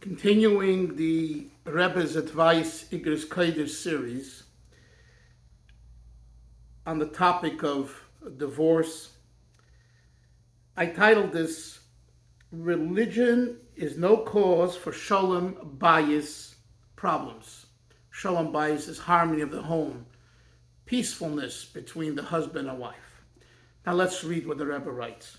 Continuing the Rebbe's Advice Igros Kodesh series on the topic of divorce, I titled this, Religion is no cause for Shalom Bayis problems. Shalom Bayis is harmony of the home, peacefulness between the husband and wife. Now let's read what the Rebbe writes.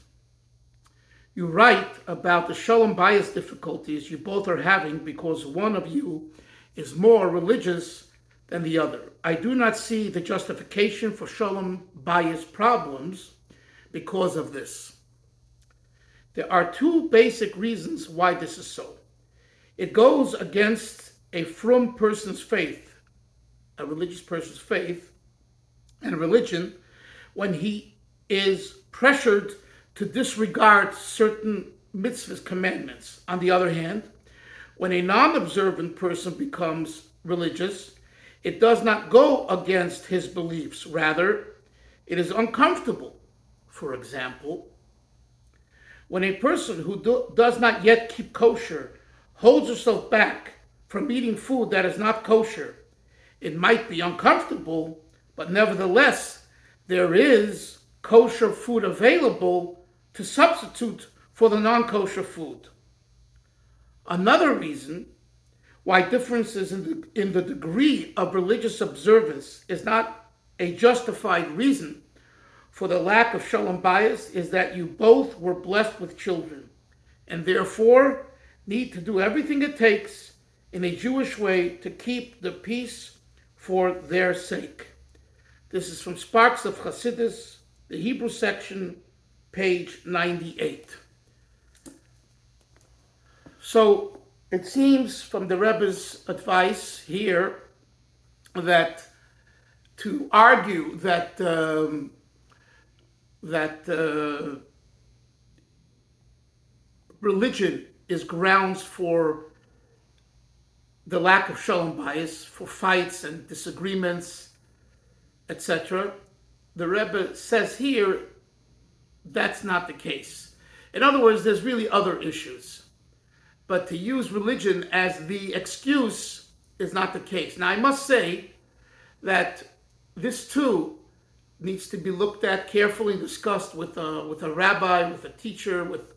You write about the Shalom Bayis difficulties you both are having because one of you is more religious than the other. I do not see the justification for Shalom Bayis problems because of this. There are two basic reasons why this is so. It goes against a frum person's faith, a religious person's faith and religion, when he is pressured to disregard certain mitzvahs, commandments. On the other hand, when a non-observant person becomes religious, it does not go against his beliefs. Rather, it is uncomfortable. For example, when a person who does not yet keep kosher holds herself back from eating food that is not kosher, it might be uncomfortable, but nevertheless, there is kosher food available to substitute for the non-kosher food. Another reason why differences in the degree of religious observance is not a justified reason for the lack of Shalom Bayis is that you both were blessed with children and therefore need to do everything it takes in a Jewish way to keep the peace for their sake. This is from Sparks of Chasidism, the Hebrew section, page 98. So it seems from the Rebbe's advice here that to argue that religion is grounds for the lack of Shalom Bayis, for fights and disagreements, etc. The Rebbe says here that's not the case. In other words, there's really other issues. But to use religion as the excuse is not the case. Now, I must say that this too needs to be looked at carefully and discussed with a rabbi, with a teacher, with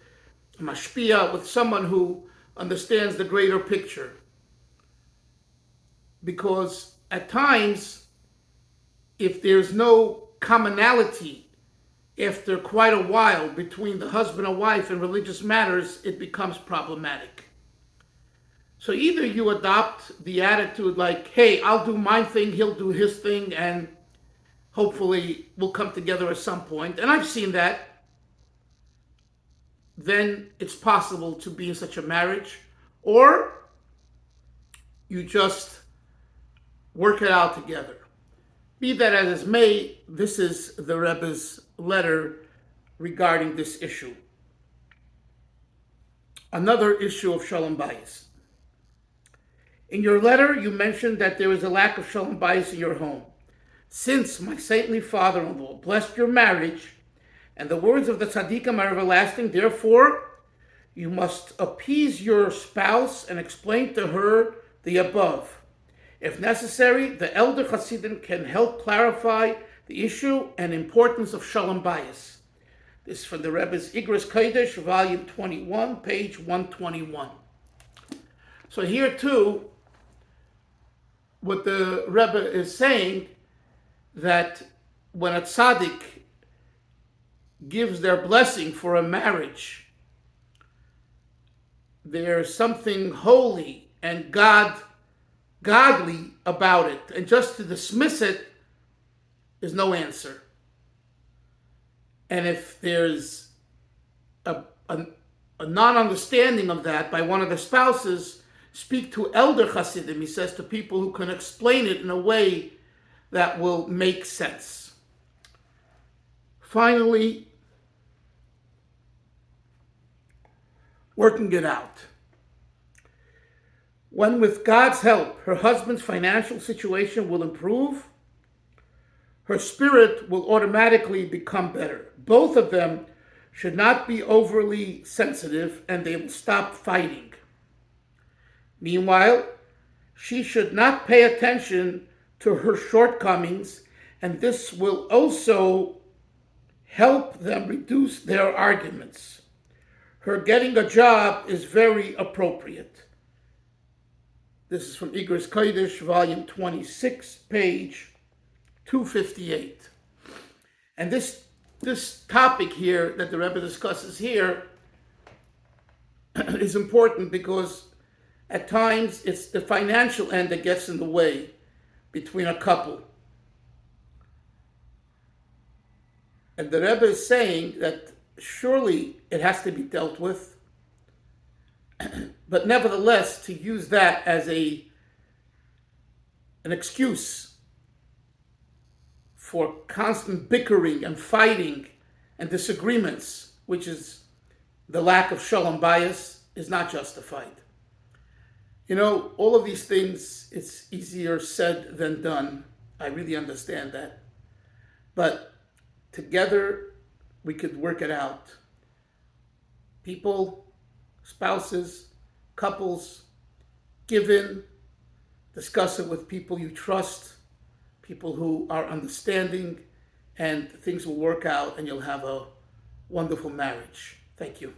a Mashpia, with someone who understands the greater picture. Because at times, if there's no commonality after quite a while between the husband and wife in religious matters, it becomes problematic. So either you adopt the attitude like, hey, I'll do my thing, he'll do his thing, and hopefully we'll come together at some point. And I've seen that. Then it's possible to be in such a marriage. Or you just work it out together. Be that as it may, this is the Rebbe's letter regarding this issue. Another issue of Shalom Bayis. In your letter, you mentioned that there is a lack of Shalom Bayis in your home. Since my saintly father-in-law blessed your marriage, and the words of the tzaddikim are everlasting, therefore, you must appease your spouse and explain to her the above. If necessary, the elder Chassidim can help clarify the issue and importance of Shalom Bayis. This is from the Rebbe's Igros Kodesh, volume 21, page 121. So here too, what the Rebbe is saying, that when a tzaddik gives their blessing for a marriage, there's something holy and godly about it, and just to dismiss it is no answer. And if there's a non-understanding of that by one of the spouses, speak to elder Chassidim, he says, to people who can explain it in a way that will make sense. Finally, working it out. When with God's help, her husband's financial situation will improve, her spirit will automatically become better. Both of them should not be overly sensitive, and they will stop fighting. Meanwhile, she should not pay attention to her shortcomings, and this will also help them reduce their arguments. Her getting a job is very appropriate. This is from Igros Kodesh, volume 26, page 258. And this topic here that the Rebbe discusses here is important because at times it's the financial end that gets in the way between a couple. And the Rebbe is saying that surely it has to be dealt with, but nevertheless to use that as an excuse for constant bickering and fighting and disagreements, which is the lack of shalom bias, is not justified. You know, all of these things, it's easier said than done. I really understand that. But together, we could work it out. People, spouses, couples, give in, discuss it with people you trust, people who are understanding, and things will work out and you'll have a wonderful marriage. Thank you.